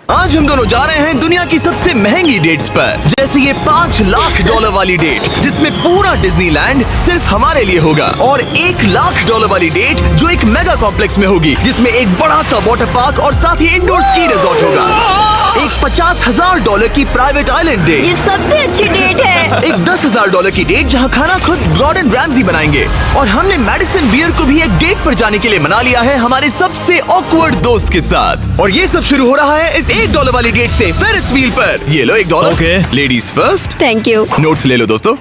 आज हम दोनों जा रहे हैं दुनिया की सबसे महंगी डेट्स पर, जैसे ये $5 लाख वाली डेट जिसमें पूरा डिज्नीलैंड सिर्फ हमारे लिए होगा, और $1 लाख वाली डेट जो एक मेगा कॉम्प्लेक्स में होगी जिसमें एक बड़ा सा वाटर पार्क और साथ ही इंडोर स्की रिजॉर्ट होगा। एक $50,000 की प्राइवेट आइलैंड डेट, ये सबसे अच्छी डेट है। एक $10,000 की डेट जहां खाना खुद गॉर्डन रैमजी बनाएंगे, और हमने मैडिसन बियर को भी एक डेट पर जाने के लिए मना लिया है हमारे सबसे ऑकवर्ड दोस्त के साथ। और ये सब शुरू हो रहा है इस $1 वाली डेट से फेरिस व्हील पर। ये लो $1। Okay. Ladies first. Thank you. Notes ले लो दोस्तों।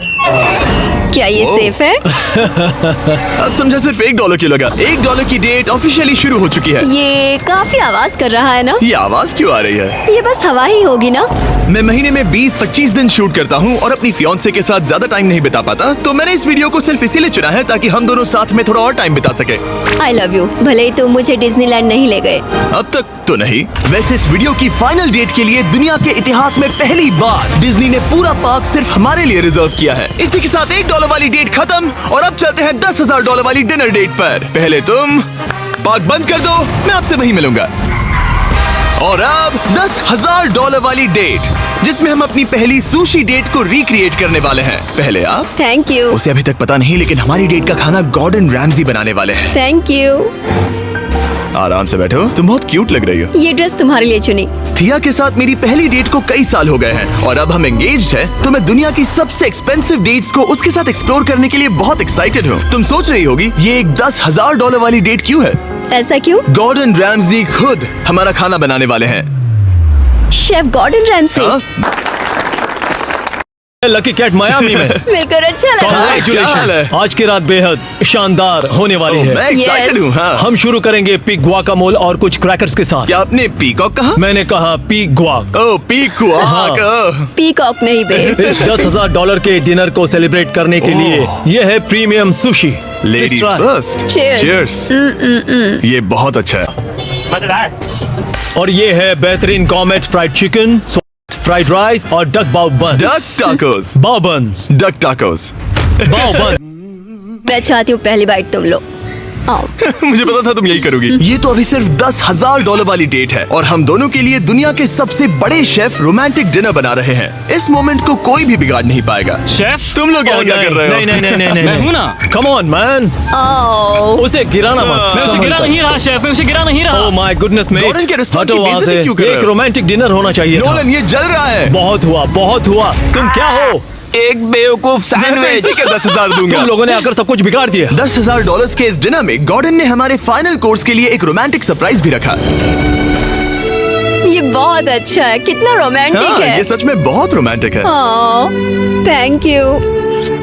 क्या ये सेफ है? अब समझा सिर्फ $1 क्यों लगा। $1 की डेट ऑफिशियली शुरू हो चुकी है। ये काफी आवाज कर रहा है ना? ये आवाज क्यों आ रही है? ये बस हवा ही होगी ना? मैं महीने में 20-25 दिन शूट करता हूँ और अपनी फियांसे के साथ ज्यादा टाइम नहीं बिता पाता, तो मैंने इस वीडियो को सिर्फ इसीलिए चुना है ताकि हम दोनों साथ में थोड़ा और टाइम बिता सके। I love you. भले ही तुम मुझे डिज्नीलैंड नहीं ले गए। अब तक तो नहीं। वैसे इस वीडियो की फाइनल डेट के लिए दुनिया के इतिहास में पहली बार डिज्नी ने पूरा पार्क सिर्फ हमारे लिए रिजर्व किया है। इसी के साथ $1 वाली डेट खत्म और अब चलते हैं $10,000 वाली डिनर डेट पर। पहले तुम पार्क बंद कर दो, मैं आपसे वहीं मिलूंगा। और अब $10,000 वाली डेट जिसमें हम अपनी पहली सुशी डेट को रिक्रिएट करने वाले हैं। पहले आप। Thank you. उसे अभी तक पता नहीं, लेकिन हमारी डेट का खाना गॉर्डन रैमजी बनाने वाले हैं। Thank you. आराम से बैठो, तुम बहुत क्यूट लग रही हो। ये ड्रेस तुम्हारे लिए चुनी। थिया के साथ मेरी पहली डेट को कई साल हो गए हैं और अब हम एंगेज्ड हैं, तो मैं दुनिया की सबसे एक्सपेंसिव डेट्स को उसके साथ एक्सप्लोर करने के लिए बहुत एक्साइटेड हूँ। तुम सोच रही होगी ये एक $10,000 वाली डेट क्यों है? ऐसा क्यों? गॉर्डन रैमजी खुद हमारा खाना बनाने वाले हैं। Chef Gordon Ramsay. हाँ? लकी कैट मायामी में। मिलकर अच्छा लगा। Congratulations! आज की रात बेहद शानदार होने वाली है। मैं एक्साइटेड Yes. हूँ। हाँ। हम शुरू करेंगे पिग गुआकामोल और कुछ क्रैकर्स के साथ। क्या आपने पीकॉक कहा? मैंने कहा पिग गुआक। ओह पीकॉक। ओह। पीकॉक नहीं बे। इस $10,000 के डिनर को सेलिब्रेट करने के लिए ये है premium sushi. Ladies Let's try. First. Cheers. Cheers. ये बहुत अच्छा है। और ये है बेहतरीन gourmet fried chicken, fried rice और डक बाउ बन। Duck tacos. बाउ बन्स। Duck tacos. बाउ बन। मैं चाहती हूँ पहली बाइट तुम लो। आओ। मुझे पता था तुम यही करोगी। ये तो अभी सिर्फ $10,000 वाली डेट है और हम दोनों के लिए दुनिया के सबसे बड़े शेफ रोमांटिक डिनर बना रहे हैं। इस मोमेंट को कोई भी बिगाड़ नहीं पाएगा। शेफ तुम लोग यहाँ क्या कर रहे हो? नहीं मैं हूँ ना। कम ऑन मैन, आओ। उसे गिराना मत। मैं उसे गिरा नहीं रहा शेफ, मैं उसे गिरा नहीं रहा। Oh my goodness mate, Gordon के रेस्टोरेंट हटो की वहाँ बेइज्जती से। क्यों कर रहे एक हो? रोमांटिक डिनर होना चाहिए था। नोलन ये जल रहा है। बहुत हुआ, बहुत हुआ। तुम क्या हो? एक बेवकूफ मैं तो इसी के 10,000 दूंगा। तुम लोगों ने आकर सब कुछ बिगाड़ दिया। $10,000 के इस डिनर में गॉर्डन ने हमारे फाइनल कोर्स के लिए एक रोमांटिक सरप्राइज भी रखा। ये बहुत अच्छा है। कितना रोमांटिक हाँ, है। ये सच में बहुत रोमांटिक है। Thank you.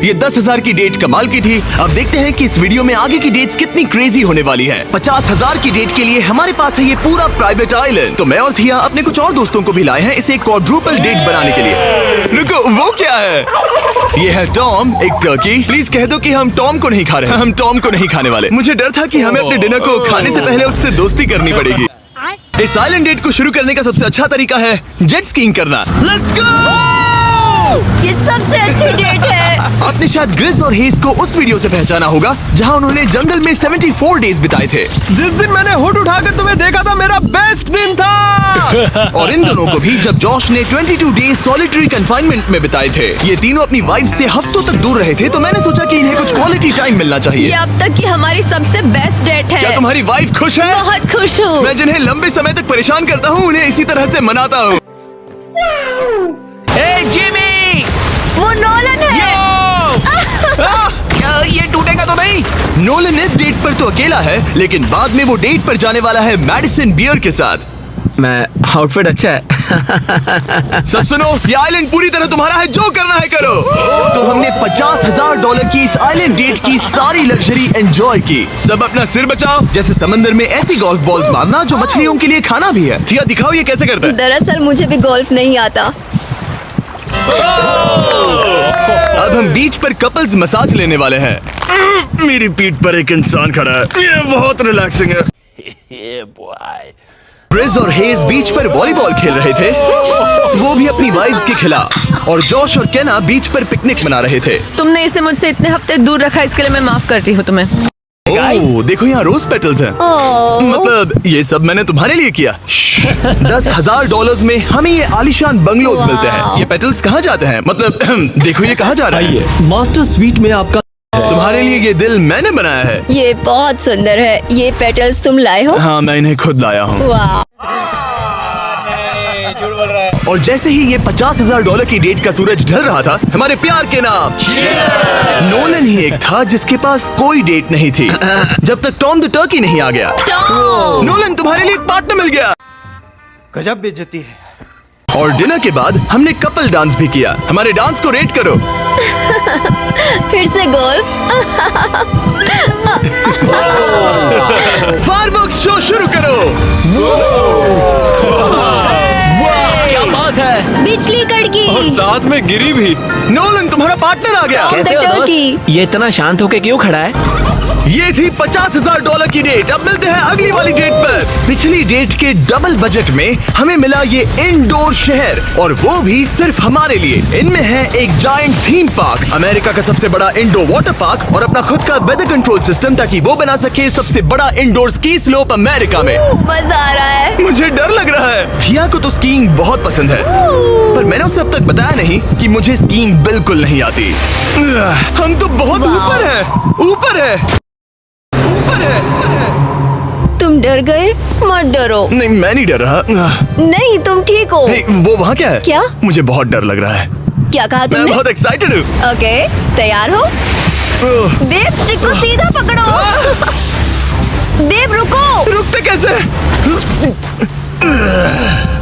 ये 10,000 की डेट कमाल की थी। अब देखते हैं कि इस वीडियो में आगे की डेट्स कितनी क्रेजी होने वाली है। 50,000 की डेट के लिए हमारे पास है ये पूरा प्राइवेट आइलैंड। तो मैं और थिया अपने कुछ और दोस्तों को भी लाए हैं इसे क्वाड्रुपल डेट बनाने के लिए। रुको, वो क्या है? ये है टॉम, एक टर्की। प्लीज कह दो कि हम टॉम को नहीं खा रहे हैं। हम टॉम को नहीं खाने वाले। मुझे डर था कि हमें अपने डिनर को खाने से पहले उससे दोस्ती करनी पड़ेगी। इस आइलैंड डेट को शुरू करने का सबसे अच्छा तरीका है जेट स्कीइंग करना। Let's go! ये सबसे अच्छी डेट है। आपने शायद ग्रिस और हेज को उस वीडियो से पहचाना होगा जहां उन्होंने जंगल में 74 डेज बिताए थे। जिस दिन मैंने हुड उठाकर तुम्हें देखा था मेरा बेस्ट दिन था। और इन दोनों को भी जब जॉश ने 22 डेज सॉलिटरी कंफाइनमेंट में बिताए थे। ये तीनों अपनी वाइफ से हफ्तों तक दूर रहे थे, तो मैंने सोचा कि इन्हें कुछ क्वालिटी टाइम मिलना ये चाहिए। अब तक की हमारी सबसे बेस्ट डेट क्या है। तुम्हारी वाइफ खुश है? बहुत खुश हूँ। मैं जिन्हें लंबे समय तक परेशान करता हूँ उन्हें इसी तरह से मनाता हूँ। जिमी, वो नोलन है। ये टूटेगा तो नहीं। नोलन इस डेट पर तो अकेला है, लेकिन बाद में वो डेट पर जाने वाला है मैडिसन बियर के साथ। मैं आउटफिट अच्छा है। सब सुनो, ये आइलैंड पूरी तरह तुम्हारा है, जो करना है करो। तो हमने $50,000 की इस आइलैंड डेट की सारी लग्जरी एंजॉय की। सब अपना सिर बचाओ, जैसे समंदर में ऐसी गोल्फ बॉल्स मारना जो मछलियों के लिए खाना भी है। थिया दिखाओ ये कैसे करता है। दरअसल मुझे भी गोल्फ नहीं आता। अब हम बीच पर कपल्स मसाज लेने वाले हैं। मेरी पीठ पर एक इंसान खड़ा है, ये बहुत रिलैक्सिंग है। ब्रिज और हेज बीच पर वॉलीबॉल खेल रहे थे, वो भी अपनी वाइफ्स के खिलाफ। और जॉश और केना बीच पर पिकनिक मना रहे थे। तुमने इसे मुझसे इतने हफ्ते दूर रखा, इसके लिए मैं माफ करती हूँ तुम्हें। Oh nice. ओह, देखो यहाँ रोज पेटल्स हैं। ओह, मतलब ये सब मैंने तुम्हारे लिए किया। $10,000 में हमें ये आलीशान बंगलोज वाह। मिलते हैं। ये पेटल्स कहाँ जाते हैं? मतलब देखो ये कहाँ जा रहा है। आइए, मास्टर स्वीट में आपका तुम्हारे लिए ये दिल मैंने बनाया है। ये बहुत सुंदर है। ये पेटल्स तुम लाए हो? हाँ, मैं इन्हें खुद लाया हूँ। वाह, और जैसे ही ये $50,000 की डेट का सूरज ढल रहा था, हमारे प्यार के नाम नोलन ही एक था जिसके पास कोई डेट नहीं थी जब तक टॉम द टर्की नहीं आ गया। टॉम! नोलन, तुम्हारे लिए एक पार्टनर मिल गया। गजब बेइज्जती है। और डिनर के बाद हमने कपल डांस भी किया। हमारे डांस को रेट करो। फिर से गोल्फ। फायरवर्क्स शो शुरू करो। क्या बात है। बिजली कड़की। और साथ में गिरी भी। नोलन, तुम्हारा पार्टनर आ गया। कैसे हो दोस्त? ये इतना शांत होके क्यों खड़ा है? ये थी $50,000 की डेट। अब मिलते हैं अगली वाली डेट पर। पिछली डेट के डबल बजट में हमें मिला ये इंडोर शहर, और वो भी सिर्फ हमारे लिए। इनमें है एक जायंट थीम पार्क, अमेरिका का सबसे बड़ा इंडोर वाटर पार्क, और अपना खुद का वेदर कंट्रोल सिस्टम ताकि वो बना सके सबसे बड़ा इंडोर स्की स्लोप अमेरिका में। मजा आ रहा है। मुझे डर लग रहा है। थिया को तो स्कीइंग बहुत पसंद है, पर मैंने उसे अब तक बताया नहीं कि मुझे स्कीइंग बिल्कुल नहीं आती। हम तो बहुत वाह। ऊपर है, ऊपर है, ऊपर है। तुम डर गए? मत डरो। नहीं, मैं नहीं डर रहा। नहीं, तुम ठीक हो। हे, वो वहाँ क्या है? क्या? मुझे बहुत डर लग रहा है। क्या कहा मैं तुमने? बहुत एक्साइटेड हूँ। ओके, तैयार हो? देव, स्टिक को सीधा पकड़ो। देव, रुको। रुकते कैसे?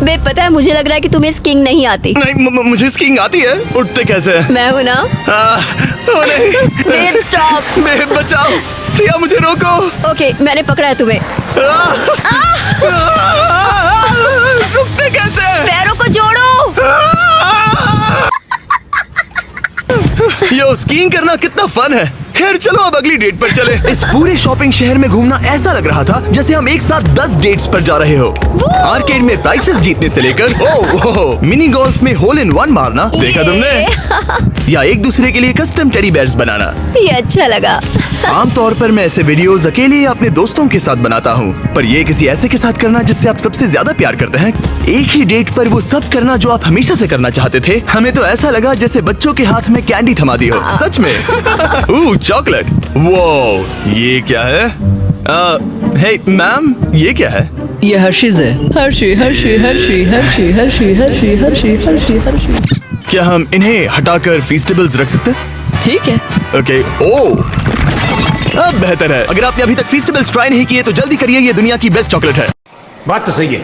देव, पता है मुझे लग रहा है कि तुम्हें स्कीइंग नहीं आती। नहीं, मुझे स्कीइंग आती है। उठते कैसे? मैं हूँ ना। ओ नहीं। देव, स्टॉप। देव, बचाओ। थिया, मुझे रोको। ओके, मैंने पकड़ा है तुम्हें। रुकते कैसे? पैरों को जोड़ो। यो, स्कीइंग करना कितना फन है। खैर चलो अब अगली डेट पर चले। इस पूरे शॉपिंग शहर में घूमना ऐसा लग रहा था जैसे हम एक साथ 10 डेट्स पर जा रहे हो। आर्केड में प्राइसेस जीतने से लेकर मिनी गोल्फ में होल इन वन मारना, देखा तुमने? या एक दूसरे के लिए कस्टम टेडी बेयर्स बनाना। ये अच्छा लगा। आमतौर पर मैं ऐसे वीडियोस अकेले या अपने दोस्तों के साथ बनाता हूँ, पर ये किसी ऐसे के साथ करना जिससे आप सबसे ज्यादा प्यार करते हैं। एक ही डेट पर वो सब करना जो आप हमेशा से करना चाहते थे। हमें तो ऐसा लगा जैसे बच्चों के हाथ में कैंडी थमा दी हो। सच में। चॉकलेट। वो ये क्या है? हे मैम, ये क्या है? ये हर्शीज है। Hershey Hershey Hershey Hershey Hershey Hershey Hershey Hershey Hershey. क्या हम इन्हें हटाकर फीस्टेबल्स रख सकते हैं? ठीक है। ओके। अब बेहतर है। अगर आपने अभी तक फीस्टेबल्स ट्राई नहीं किए तो जल्दी करिए, ये दुनिया की बेस्ट चॉकलेट है। बात तो सही है।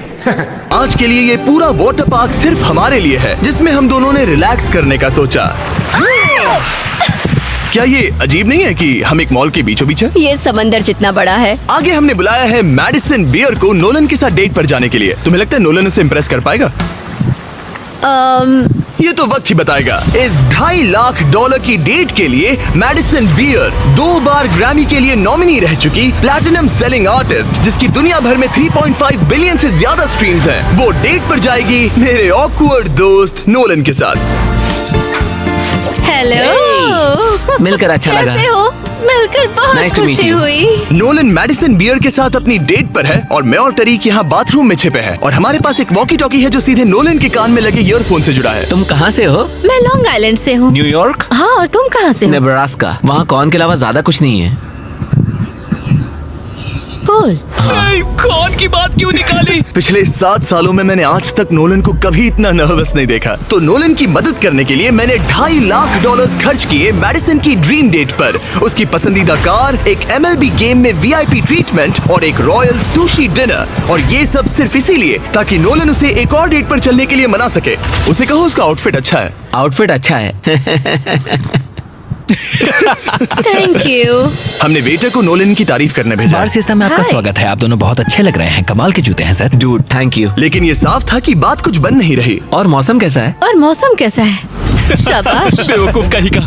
आज के लिए ये पूरा वाटर पार्क सिर्फ हमारे लिए है, जिसमें हम दोनों ने रिलैक्स करने का सोचा। क्या ये अजीब नहीं है कि हम एक मॉल के बीचों बीच हैं? ये समंदर जितना बड़ा है। आगे हमने बुलाया है मैडिसन बियर को नोलन के साथ डेट पर जाने के लिए। तुम्हें लगता है नोलन उसे इम्प्रेस कर पाएगा? ये तो वक्त ही बताएगा। इस $2.5 लाख की डेट के लिए मैडिसन बियर 2 बार ग्रैमी के लिए नॉमिनी रह चुकी प्लैटिनम सेलिंग आर्टिस्ट, जिसकी दुनिया भर में 3.5 बिलियन से ज्यादा स्ट्रीम्स हैं, वो डेट पर जाएगी मेरे ऑकवर्ड दोस्त नोलन के साथ। हेलो। मिलकर अच्छा लगा। कैसे हो? मिलकर बहुत Nice to meet खुशी you. हुई। नोलन मैडिसन बियर के साथ अपनी डेट पर है और मैं और टरीक यहाँ बाथरूम में छिपे हैं, और हमारे पास एक वॉकी टॉकी है जो सीधे नोलन के कान में लगे ईयरफोन से जुड़ा है। तुम कहाँ से हो? मैं लॉन्ग आइलैंड से हूँ। न्यूयॉर्क? हाँ, और तुम कहाँ से हो? नेब्रास्का। वहाँ कॉर्न के अलावा ज्यादा कुछ नहीं है। कूल। कौन की बात क्यों निकाली? पिछले 7 सालों में मैंने आज तक नोलन को कभी इतना नर्वस नहीं देखा। तो नोलन की मदद करने के लिए मैंने $2.5 लाख खर्च किए मैडिसन की ड्रीम डेट पर। उसकी पसंदीदा कार, एक MLB गेम में VIP ट्रीटमेंट और एक रॉयल सुशी डिनर, और ये सब सिर्फ इसीलिए ताकि नोलन उसे एक और डेट पर चलने के लिए मना सके। उसे कहो उसका आउटफिट अच्छा है। आउटफिट अच्छा है। Thank you. हमने वेटर को नोलन की तारीफ करने भेजा बार है। सिस्टम में आपका Hi. स्वागत है। आप दोनों बहुत अच्छे लग रहे हैं। कमाल के जूते हैं सर। Dude thank you. लेकिन ये साफ था कि बात कुछ बन नहीं रही। और मौसम कैसा है? और मौसम कैसा है? शाबाश। बेवकूफ कहीं का।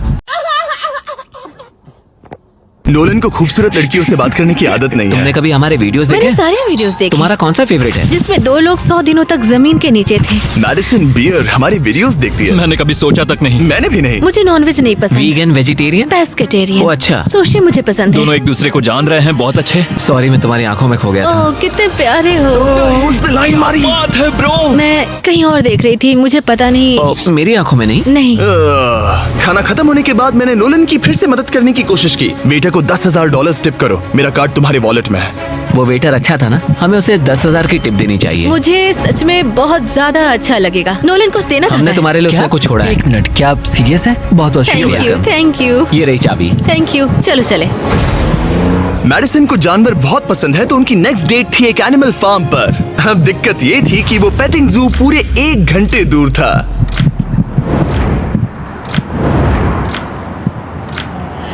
नोलन को खूबसूरत लड़कियों से बात करने की आदत नहीं तुमने है। कभी हमारे वीडियोस मैंने देखे? सारे वीडियोस देखे तुम्हारा कौन सा फेवरेट है? जिसमें 2 लोग 100 दिनों तक जमीन के नीचे थे। मैडिसन बियर हमारे वीडियोस देखती है। मैंने कभी सोचा तक नहीं। मैंने भी नहीं। मुझे नॉनवेज नहीं पसंद। Vegan, vegetarian? पेस्केटेरियन। ओ, अच्छा। सुशी मुझे पसंद है। दोनों एक दूसरे को जान रहे हैं, बहुत अच्छे। सॉरी, मैं तुम्हारी आंखों में खो गया था। ओह कितने प्यारे हो। उसने लाइन मारी। बात है ब्रो। मैं कहीं और देख रही थी, मुझे पता नहीं। ओ, मेरी आंखों में नहीं। नहीं। खाना खत्म होने के बाद मैंने नोलन की फिर से मदद करने की कोशिश की। वेटर को $10,000 टिप करो, मेरा कार्ड तुम्हारे वॉलेट में है। वो वेटर अच्छा था ना, हमें उसे 10,000 की टिप देनी चाहिए। मुझे सच में बहुत ज्यादा अच्छा लगेगा। नोलन कुछ देना हमने चाहता है। तुम्हारे लिए उसमें कुछ छोड़ा है। एक मिनट, क्या आप सीरियस हैं? बहुत बहुत थैंक शुक्रिया। यू, थैंक यू, ये रही चाबी। Thank you. चलो चले। मैडिसन को जानवर बहुत पसंद है, तो उनकी नेक्स्ट डेट थी एक एनिमल फार्म पर। अब दिक्कत ये थी कि वो पेटिंग जू पूरे 1 घंटे दूर था।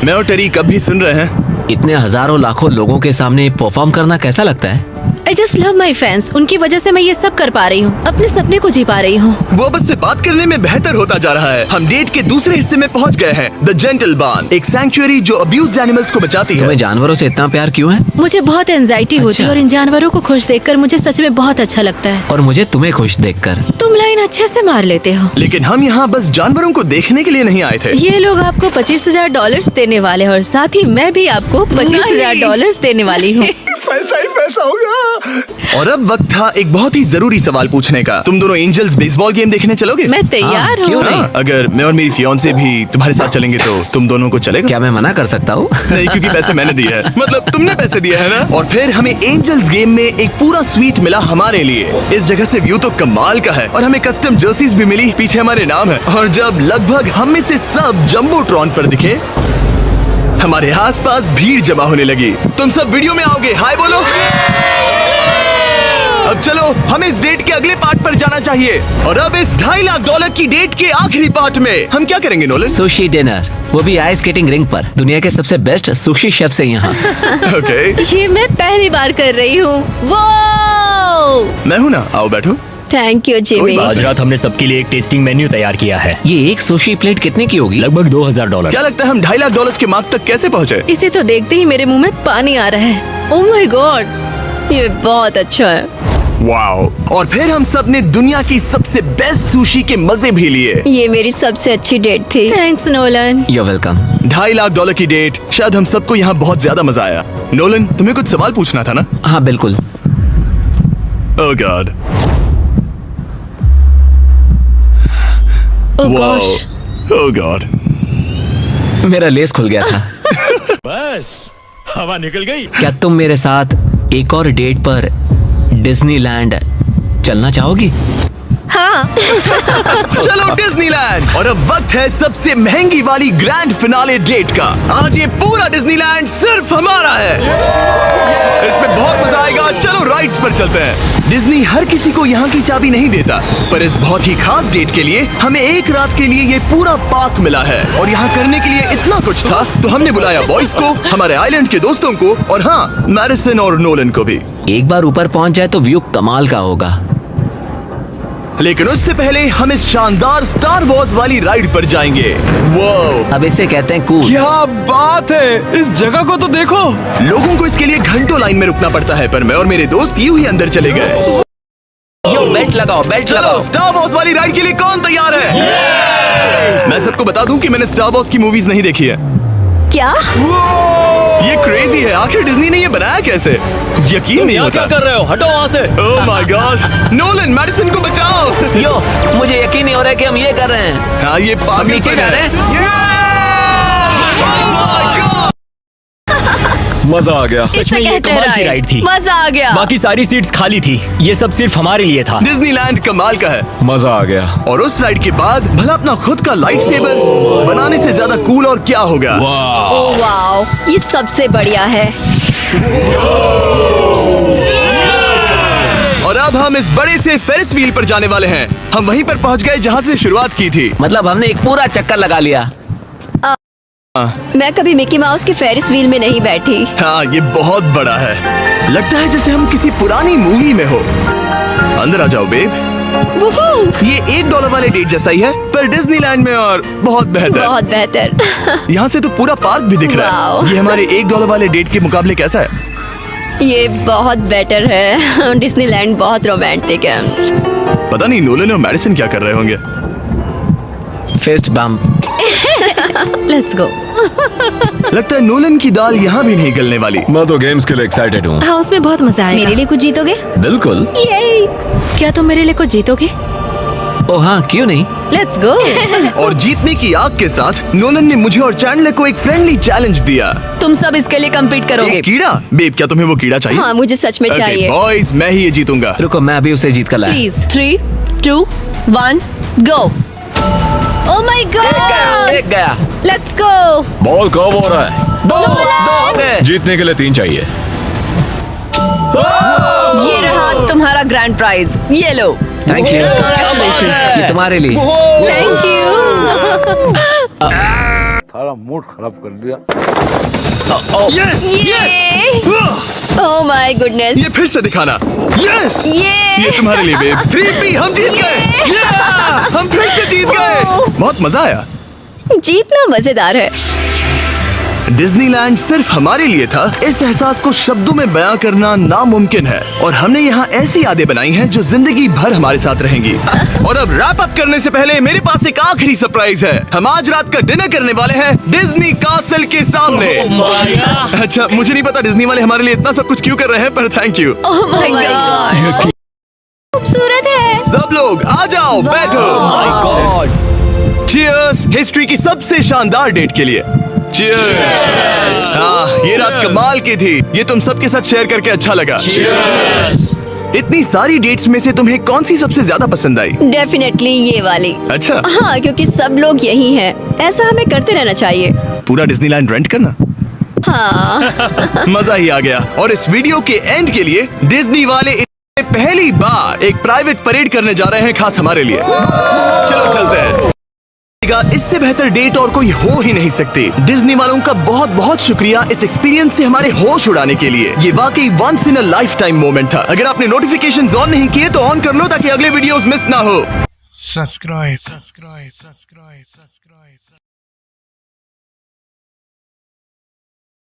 मैं और टेरी कब भी सुन रहे हैं। इतने हजारों लाखों लोगों के सामने परफॉर्म करना कैसा लगता है? I just love my fans. उनकी वजह से मैं ये सब कर पा रही हूँ, अपने सपने को जी पा रही हूँ। वो बस से बात करने में बेहतर होता जा रहा है। हम डेट के दूसरे हिस्से में पहुंच गए हैं, द जेंटल बार्न, एक सैंक्चुअरी जो अब्यूज्ड एनिमल्स को बचाती है। तुम्हें जानवरों से इतना प्यार क्यों है? मुझे बहुत एंजाइटी होती है अच्छा। और इन जानवरों को खुश देखकर मुझे सच में बहुत अच्छा लगता है। और मुझे तुम्हें खुश देखकर। तुम लाइन अच्छे से मार लेते हो। लेकिन हम यहाँ बस जानवरों को देखने के लिए नहीं आए थे। ये लोग आपको $25,000 देने वाले हैं और साथ ही मैं भी आपको $25,000 देने वाली हूँ। पैसा ही पैसा होगा। और अब वक्त था एक बहुत ही जरूरी सवाल पूछने का। तुम दोनों एंजल्स बेसबॉल गेम देखने चलोगे? मैं तैयार हाँ, क्यों हूँ। नहीं? अगर मैं और मेरी फियांसे भी तुम्हारे साथ चलेंगे तो तुम दोनों को चलेगा? क्या मैं मना कर सकता हूँ? नहीं, क्योंकि पैसे मैंने दिए हैं। मतलब तुमने पैसे दिए हैं ना। और फिर हमें एंजल्स गेम में एक पूरा स्वीट मिला हमारे लिए। इस जगह से व्यू तो कमाल का है और हमें कस्टम जर्सीज भी मिली, पीछे हमारे नाम है। और जब लगभग हम में से सब जंबोट्रॉन पर दिखे, हमारे आसपास भीड़ जमा होने लगी। तुम सब वीडियो में आओगे, हाय बोलो। अब चलो, हमें इस डेट के अगले पार्ट पर जाना चाहिए। और अब इस $2.5 लाख की डेट के आखिरी पार्ट में हम क्या करेंगे नोलन? सुशी डिनर, वो भी आइस स्केटिंग रिंग पर। दुनिया के सबसे बेस्ट सुशी शेफ से यहाँ। ओके, ये मैं पहली बार कर रही हूँ। वो मैं हूँ ना, आओ बैठो। Thank you Jimmy. आज रात हमने सबके लिए एक टेस्टिंग मेन्यू तैयार किया है। ये एक सुशी प्लेट कितने की होगी? लगभग $2,000। क्या लगता है हम $2.5 लाख के मार्क तक कैसे पहुँचे? इसे तो देखते ही मेरे मुंह में पानी आ रहा है। ओह माय गॉड, ये बहुत अच्छा है। वाओ। और फिर हम सब ने दुनिया की सबसे बेस्ट सुशी के मजे भी लिए। ये मेरी सबसे अच्छी डेट थी। Thanks Nolan. You welcome. $2.5 lakh की डेट, शायद हम सबको यहाँ बहुत ज्यादा मजा आया। नोलन, तुम्हें कुछ सवाल पूछना था ना? हाँ बिल्कुल। ओह गॉड, ओह वाओ, गॉश। ओह गॉड। मेरा लेस खुल गया था। बस हवा निकल गई। क्या तुम मेरे साथ एक और डेट पर डिज्नीलैंड चलना चाहोगी? हाँ। चलो डिज्नीलैंड। और अब वक्त है सबसे महंगी वाली ग्रैंड फिनाले डेट का। आज ये पूरा डिज्नीलैंड सिर्फ हमारा है। इसमें बहुत मजा आएगा। चलो राइड्स पर चलते हैं। डिज्नी हर किसी को यहाँ की चाबी नहीं देता, पर इस बहुत ही खास डेट के लिए हमें एक रात के लिए ये पूरा पार्क मिला है। और यहाँ करने के लिए इतना कुछ था, तो हमने बुलाया बॉयज को, हमारे आइलैंड के दोस्तों को, और हाँ, मैडिसन और नोलन को भी। एक बार ऊपर पहुंच जाए तो व्यू कमाल का होगा। लेकिन उससे पहले हम इस शानदार स्टार वॉर्स वाली राइड पर जाएंगे। वो अब इसे कहते हैं कूल। क्या बात है, इस जगह को तो देखो। लोगों को इसके लिए घंटों लाइन में रुकना पड़ता है, पर मैं और मेरे दोस्त यूं ही अंदर चले गए। यो बेल्ट लगाओ, बेल्ट चलो, लगाओ। स्टार वॉर्स वाली राइड के लिए कौन तैयार है? मैं सबको बता दूं कि मैंने स्टार वॉर्स की मूवीज नहीं देखी है। क्या? ये क्रेजी है, आखिर डिज्नी ने ये बनाया कैसे? यकीन नहीं यहाँ होता। क्या कर रहे हो? हटो वहाँ से। Oh my gosh, Nolan, Madison को बचाओ। यो, मुझे यकीन नहीं हो रहा है कि हम ये कर रहे हैं। हाँ, ये हम पागल नीचे जा रहे हैं। मजा आ गया। सच में ये कमाल की राइड थी। मजा आ गया। बाकी सारी सीट्स खाली थी। ये सब सिर्फ हमारे लिए था। डिज्नीलैंड कमाल का है। मजा आ गया। और उस राइड के बाद भला अपना खुद का लाइट सेबर बनाने से ज्यादा कूल और क्या होगा? ओह वाओ, ये सबसे बढ़िया है। और अब हम इस बड़े से फेरिस व्हील पर जाने वाले हैं। हम वहीं पर पहुंच गए जहां से शुरुआत की थी। मतलब हमने एक पूरा चक्कर लगा लिया। मैं कभी मिकी माउस के फेरिस व्हील में नहीं बैठी। हाँ, ये बहुत बड़ा है। लगता है जैसे हम किसी पुरानी मूवी में हो। अंदर आ जाओ बेब। ये $1 वाले डेट जैसा ही है, पर डिज्नीलैंड में और बहुत बेहतर। बहुत बेहतर। यहाँ से तो पूरा पार्क भी दिख रहा वाओ। है। ये हमारे $1 वाले डेट के मुकाबले कैसा है? ये बहुत बेटर है। डिज्नीलैंड बहुत रोमांटिक है। पता नहीं नोलन और मैडिसन क्या कर रहे होंगे। Fist bump. Let's go. लगता है नोलन की दाल यहाँ भी नहीं गलने वाली। मैं तो गेम्स के लिए एक्साइटेड हूँ। हाँ, उसमें बहुत मजा आएगा। मेरे लिए कुछ जीतोगे? बिल्कुल। क्या तुम मेरे लिए कुछ जीतोगे? ओ हाँ, क्यों नहीं। Let's go. और जीतने की आग के साथ नोलन ने मुझे और चैंडलर को एक फ्रेंडली चैलेंज दिया। तुम सब इसके लिए कम्पीट करोगे। एक कीड़ा? बेब, क्या तुम्हें वो कीड़ा चाहिए? हाँ, मुझे सच में चाहिए। बॉयज, मैं ही ये जीतूंगा। रुको, मैं अभी उसे जीत कर लाया। Please. 3, 2, 1, go. Oh my God. एक गया। Let's go. बॉल कब हो रहा है? दो हो गए। जीतने के लिए 3 चाहिए। ये रहा तुम्हारा ग्रैंड प्राइज। ये लो। Thank you. Congratulations। ये तुम्हारे लिए। Thank you. Yes! Oh my goodness. ये फिर से दिखाना। यस! ये तुम्हारे लिए बेब। 3P, हम जीत गए। Yeah! हम फिर से जीत गए। बहुत मजा आया। जीतना मजेदार है। डिज्नीलैंड सिर्फ हमारे लिए था। इस एहसास को शब्दों में बयां करना नामुमकिन है, और हमने यहाँ ऐसी यादें बनाई हैं जो जिंदगी भर हमारे साथ रहेंगी। और अब रैप अप करने से पहले मेरे पास एक आखिरी सरप्राइज है। हम आज रात का डिनर करने वाले हैं डिज्नी कासल के सामने। अच्छा, मुझे नहीं पता डिज्नी वाले हमारे लिए इतना सब कुछ क्यों कर रहे हैं, पर thank you. Oh my God. खूबसूरत है। सब लोग आ जाओ, बैठो। चीयर्स हिस्ट्री की सबसे शानदार डेट के लिए। चीयर्स। हाँ, ये रात कमाल की थी। ये तुम सबके साथ शेयर करके अच्छा लगा। इतनी सारी डेट्स में से तुम्हें कौन सी सबसे ज्यादा पसंद आई? डेफिनेटली ये वाली। अच्छा, हाँ, क्योंकि सब लोग यही हैं। ऐसा हमें करते रहना चाहिए। पूरा डिज्नीलैंड रेंट करना। हाँ। मजा ही आ गया। और इस वीडियो के एंड के लिए डिज्नी वाले पहली बार एक प्राइवेट परेड करने जा रहे हैं, खास हमारे लिए। चलो चलते हैं। इससे बेहतर डेट और कोई हो ही नहीं सकती। डिज्नी वालों का बहुत बहुत शुक्रिया इस एक्सपीरियंस से हमारे होश उड़ाने के लिए। ये वाकई once in a lifetime moment था। अगर आपने नोटिफिकेशंस ऑन नहीं किए तो ऑन कर लो, ताकि अगले वीडियोस मिस ना हो। subscribe